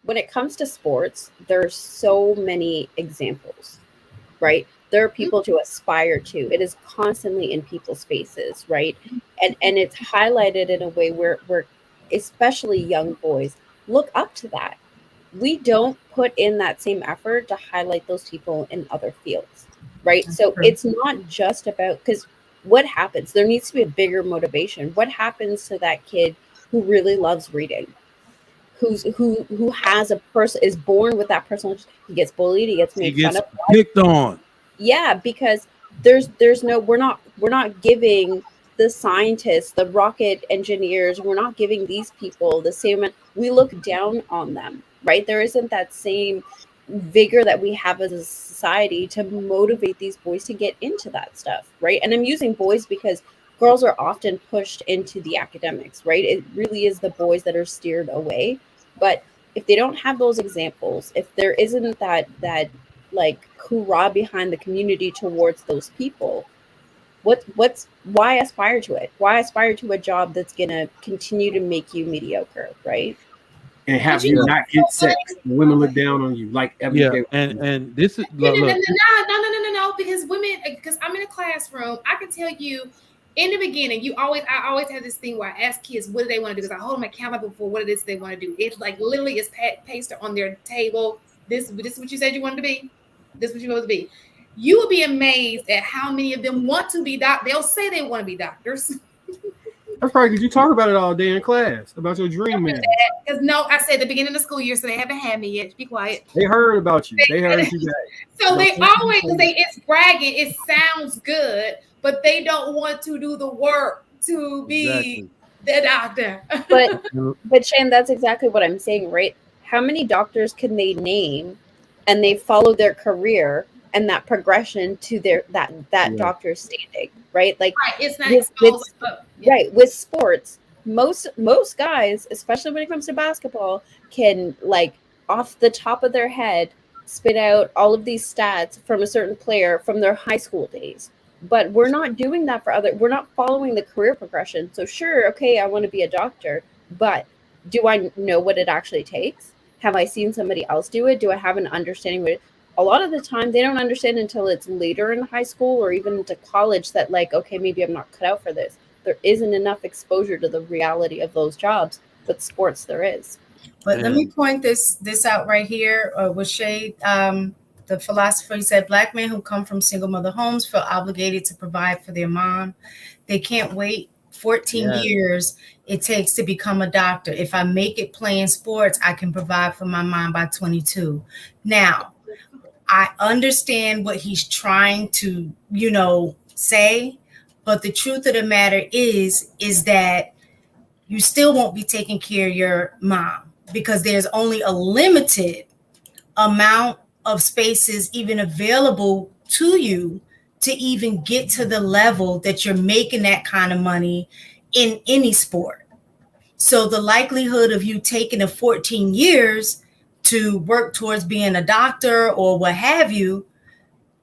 when it comes to sports, there's so many examples, right? There are people to aspire to. It is constantly in people's faces, right? And it's highlighted in a way where especially young boys look up to that. We don't put in that same effort to highlight those people in other fields, right? So it's not just about, because what happens? There needs to be a bigger motivation. What happens to that kid who really loves reading? Who has a person, is born with that person? He gets bullied, he gets He made fun gets of. picked on. Yeah, because there's no, we're not giving the scientists, the rocket engineers, we're not giving these people the same amount. We look down on them, right? There isn't that same vigor that we have as a society to motivate these boys to get into that stuff, right? And I'm using boys because girls are often pushed into the academics, right? It really is the boys that are steered away. But if they don't have those examples, if there isn't that like hoorah behind the community towards those people, what's why aspire to it? Why aspire to a job that's gonna continue to make you mediocre, right? And have But you you know not what's get so funny? sex? Women look down on you like Yeah, everything. and this is No, no, no, look. no, because women, because I'm in a classroom, I can tell you in the beginning, I always have this thing where I ask kids what do they want to do, because I hold them accountable for what it is they want to do. It's like literally it's pasted on their table. This is what you said you wanted to be. This is what you want to be. You will be amazed at how many of them want to be They'll say they want to be doctors. That's probably because you talk about it all day in class about your dream man. Because no, I said the beginning of the school year, so they haven't had me yet. Be quiet. They heard about you. They heard you guys. So they always, because it's bragging, it sounds good, but they don't want to do the work to be the doctor. But Shane, that's exactly what I'm saying, right? How many doctors can they name, and they follow their career and that progression to their that doctor's standing, right? Like right, it's not exposed. Right, with sports, most guys, especially when it comes to basketball, can like off the top of their head spit out all of these stats from a certain player from their high school days. But we're not doing that for other, we're not following the career progression. So sure, okay, I want to be a doctor, but do I know what it actually takes? Have I seen somebody else do it? Do I have an understanding what it, a lot of the time they don't understand until it's later in high school or even into college that like, okay, maybe I'm not cut out for this. There isn't enough exposure to the reality of those jobs, but sports there is. But let me point this out right here with Shade. The philosopher, he said, Black men who come from single mother homes feel obligated to provide for their mom. They can't wait 14 years it takes to become a doctor. If I make it playing sports, I can provide for my mom by 22. Now, I understand what he's trying to, say, but the truth of the matter is that you still won't be taking care of your mom because there's only a limited amount of spaces even available to you to even get to the level that you're making that kind of money in any sport. So the likelihood of you taking the 14 years to work towards being a doctor or what have you,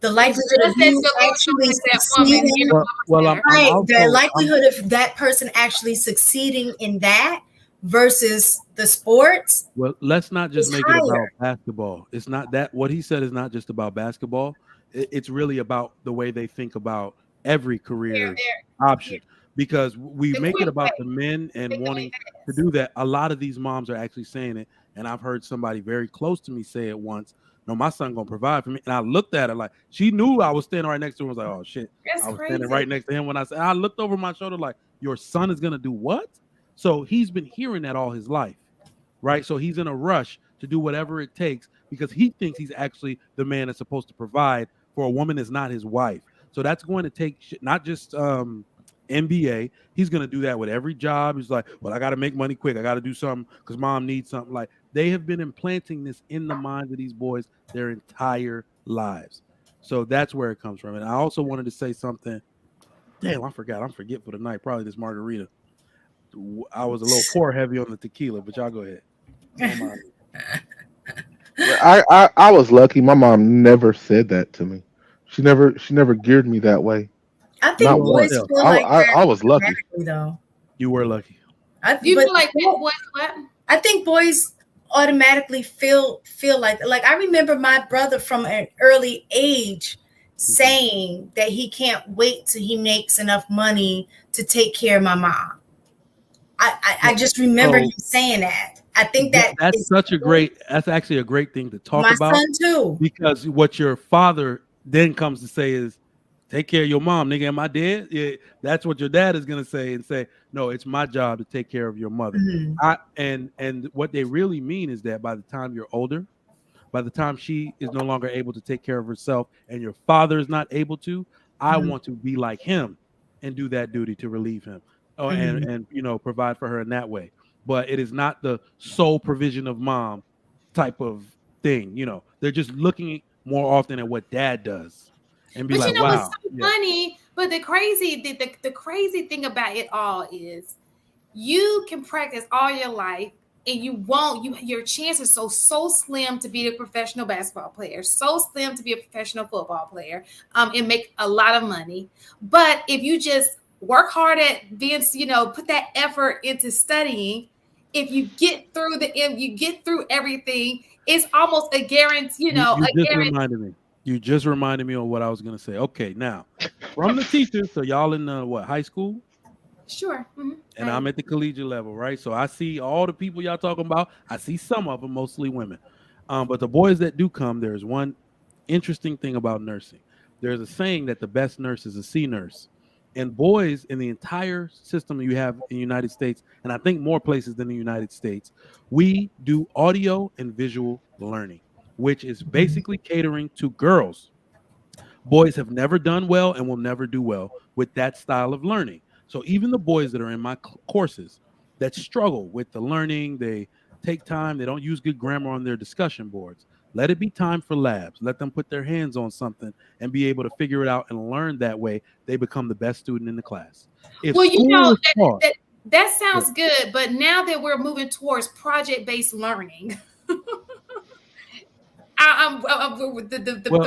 the likelihood of you actually succeeding, the likelihood of that person actually succeeding in that versus the sports. Well, let's not just make it about basketball. It's not that what he said is not just about basketball. It's really about the way they think about every career option. Because we make it about the men and wanting to do that. A lot of these moms are actually saying it, and I've heard somebody very close to me say it once. No, my son gonna provide for me. And I looked at her like she knew I was standing right next to him. I was like, oh shit. I was standing right next to him when I said I looked over my shoulder like, your son is gonna do what? So he's been hearing that all his life, right? So he's in a rush to do whatever it takes because he thinks he's actually the man that's supposed to provide for a woman that's not his wife. So that's going to take not just NBA. He's going to do that with every job. He's like, well, I got to make money quick. I got to do something because mom needs something. Like they have been implanting this in the minds of these boys their entire lives. So that's where it comes from. And I also wanted to say something. Damn, I forgot. I'm forgetful tonight. Probably this margarita. I was a little pour heavy on the tequila, but y'all go ahead. I was lucky. My mom never said that to me. She never geared me that way. I think Not boys once. feel like I was lucky. Though you were lucky. You feel like boys what? I think boys automatically feel like I remember my brother from an early age saying that he can't wait till he makes enough money to take care of my mom. I just remember him saying that. I think that's such a great, that's actually a great thing to talk my about. son too. Because what your father then comes to say is, take care of your mom, nigga. Am I dead? Yeah, that's what your dad is gonna say, and say, no, it's my job to take care of your mother. And what they really mean is that by the time you're older, by the time she is no longer able to take care of herself and your father is not able to, I want to be like him and do that duty to relieve him. Oh, and provide for her in that way. But it is not the sole provision of mom type of thing. They're just looking more often at what dad does and be but like, what's wow. so funny? But the crazy thing about it all is you can practice all your life and your chances are so slim to be a professional basketball player, so slim to be a professional football player, and make a lot of money. But if you just work hard at being, put that effort into studying, if you get through everything, it's almost a guarantee, You just reminded me of what I was gonna say. Okay, now from the teachers, so y'all in high school? Sure. Mm-hmm. And I'm at the collegiate level, right? So I see all the people y'all talking about. I see some of them, mostly women. But the boys that do come, there's one interesting thing about nursing. There's a saying that the best nurse is a C nurse. And boys in the entire system you have in the United States, and I think more places than the United States, we do audio and visual learning, which is basically catering to girls. Boys have never done well and will never do well with that style of learning. So even the boys that are in my courses that struggle with the learning, they take time, they don't use good grammar on their discussion boards. Let it be time for labs. Let them put their hands on something and be able to figure it out and learn that way. They become the best student in the class. If well, that yeah. sounds good, but now that we're moving towards project-based learning, the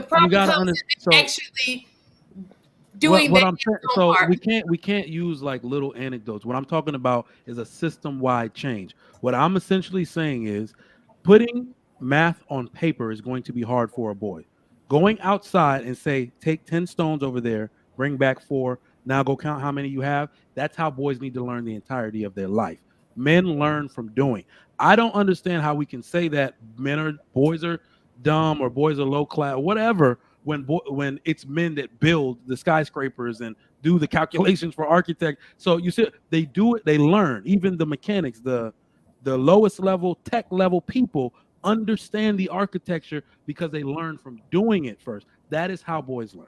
problem comes in actually doing what that. I'm saying, so we can't use like little anecdotes. What I'm talking about is a system-wide change. What I'm essentially saying is putting math on paper is going to be hard for a boy. Going outside and say, take 10 stones over there, bring back 4, now go count how many you have. That's how boys need to learn the entirety of their life. Men learn from doing. I don't understand how we can say that boys are dumb or boys are low class, whatever, when it's men that build the skyscrapers and do the calculations for architect. So you see, they do it, they learn. Even the mechanics, the lowest level, tech level people understand the architecture because they learn from doing it first. That is how boys learn.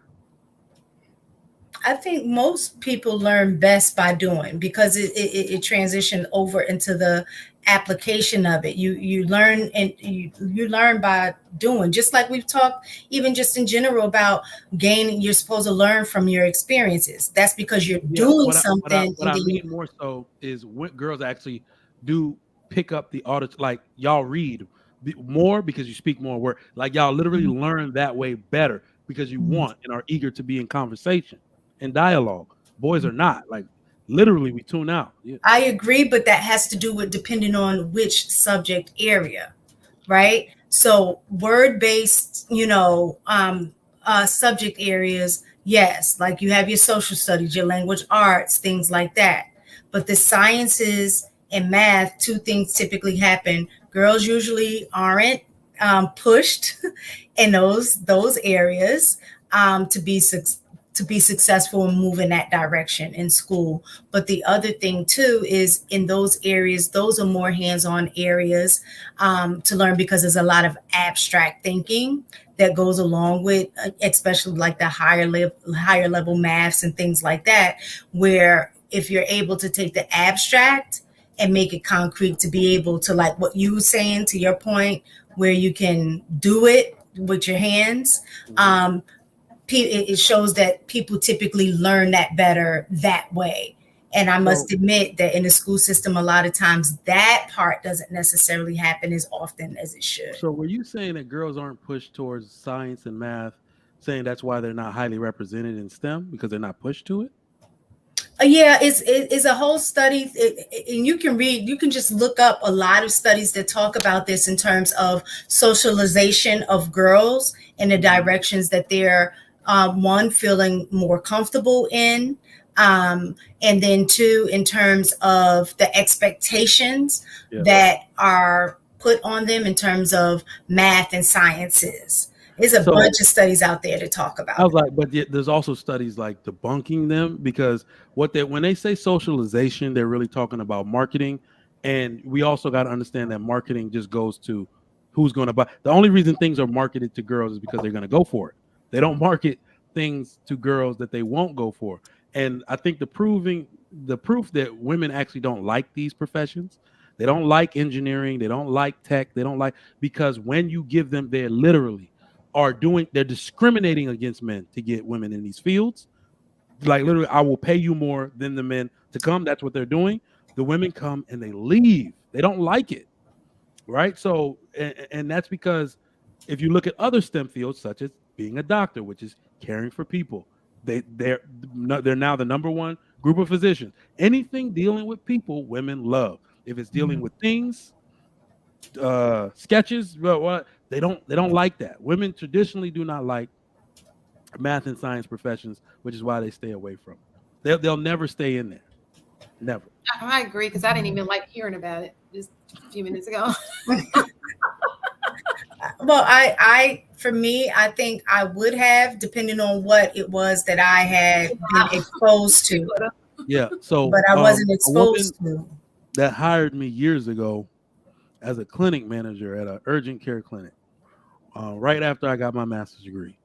I think most people learn best by doing, because it transitioned over into the application of it. You learn, and you learn by doing, just like we've talked even just in general about gaining. You're supposed to learn from your experiences. That's because you're doing something. What I mean more so is when girls actually do pick up the audit, like y'all read more because you speak more word, like y'all literally learn that way better because you want and are eager to be in conversation and dialogue. Boys are not, like, literally we tune out. Yeah. I agree, but that has to do with depending on which subject area, right? So word-based, subject areas, yes, like you have your social studies, your language arts, things like that. But the sciences and math, two things typically happen. Girls usually aren't pushed in those areas to be successful and move in that direction in school. But the other thing too is in those areas, those are more hands-on areas to learn, because there's a lot of abstract thinking that goes along with, especially like the higher level maths and things like that, where if you're able to take the abstract and make it concrete to be able to, like what you were saying, to your point, where you can do it with your hands, it shows that people typically learn that better that way. And I must admit that in the school system, a lot of times that part doesn't necessarily happen as often as it should. So were you saying that girls aren't pushed towards science and math, saying that's why they're not highly represented in STEM, because they're not pushed to it? Yeah, it's a whole study, and you can just look up a lot of studies that talk about this in terms of socialization of girls in the directions that they're one, feeling more comfortable in, and then two, in terms of the expectations that are put on them in terms of math and sciences. There's a bunch of studies out there to talk about I was like, but there's also studies like debunking them, because when they say socialization, they're really talking about marketing. And we also got to understand that marketing just goes to who's going to buy. The only reason things are marketed to girls is because they're going to go for it. They don't market things to girls that they won't go for. And I think the proof that women actually don't like these professions, they don't like engineering, they don't like tech, they don't like, because when you give them, they're literally they're discriminating against men to get women in these fields. Like literally, I will pay you more than the men to come. That's what they're doing. The women come and they leave. They don't like it, right? So, and that's because if you look at other STEM fields, such as being a doctor, which is caring for people, they're now the number one group of physicians. Anything dealing with people, women love. If it's dealing with things, sketches, what they don't like that. Women traditionally do not like math and science professions, which is why they stay away from it. They'll never stay in there. Never. I agree, because I didn't even like hearing about it just a few minutes ago. Well, for me, I think I would have, depending on what it was that I had been exposed to. Yeah. So, but I wasn't exposed to. That hired me years ago as a clinic manager at an urgent care clinic, right after I got my master's degree.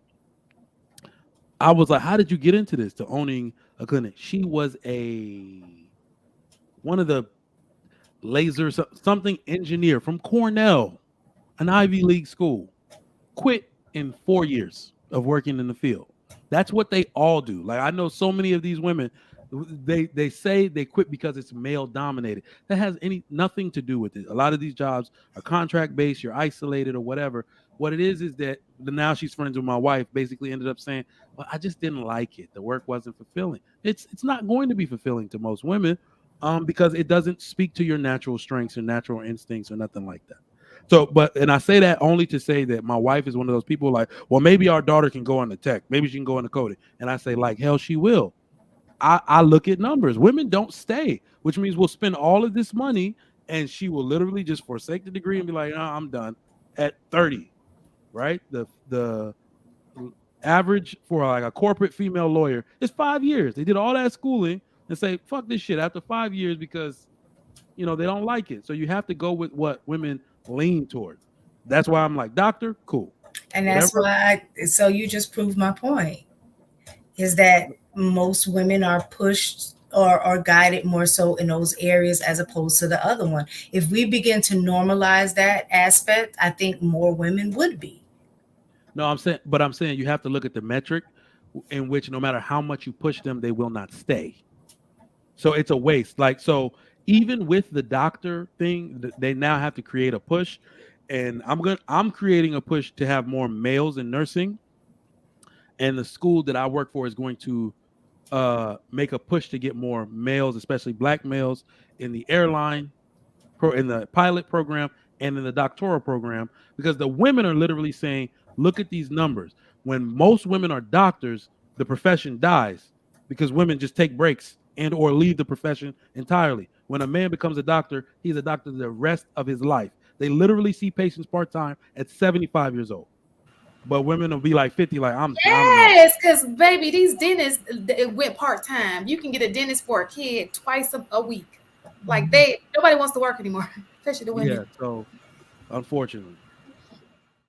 I was like, how did you get into this, to owning a clinic? She was one of the laser something engineer from Cornell, an Ivy League school, quit in 4 years of working in the field. That's what they all do. Like, I know so many of these women, they say they quit because it's male dominated. That has nothing to do with it. A lot of these jobs are contract based, you're isolated or whatever. What it is that now she's friends with my wife, basically ended up saying, well, I just didn't like it. The work wasn't fulfilling. It's not going to be fulfilling to most women, because it doesn't speak to your natural strengths or natural instincts or nothing like that. So, and I say that only to say that my wife is one of those people like, well, maybe our daughter can go into tech. Maybe she can go into coding. And I say, like, hell, she will. I look at numbers. Women don't stay, which means we'll spend all of this money and she will literally just forsake the degree and be like, I'm done at 30, right? The average for like a corporate female lawyer is 5 years. They did all that schooling and say, fuck this shit after 5 years because, they don't like it. So you have to go with what women lean towards. That's why I'm like, doctor, cool. And that's why, so you just proved my point, is that most women are pushed or guided more so in those areas as opposed to the other one. If we begin to normalize that aspect, I think more women would be. No, I'm saying you have to look at the metric in which no matter how much you push them, they will not stay. So it's a waste. Like, so even with the doctor thing, they now have to create a push. And I'm creating a push to have more males in nursing. And the school that I work for is going to make a push to get more males, especially black males, in the airline, in the pilot program, and in the doctoral program, because the women are literally saying, look at these numbers. When most women are doctors, the profession dies because women just take breaks and or leave the profession entirely. When a man becomes a doctor, he's a doctor the rest of his life. They literally see patients part-time at 75 years old. But women will be like 50, like, yes, because baby, these dentists went part-time. You can get a dentist for a kid twice a week. Like, nobody wants to work anymore, especially the women. Yeah, so unfortunately.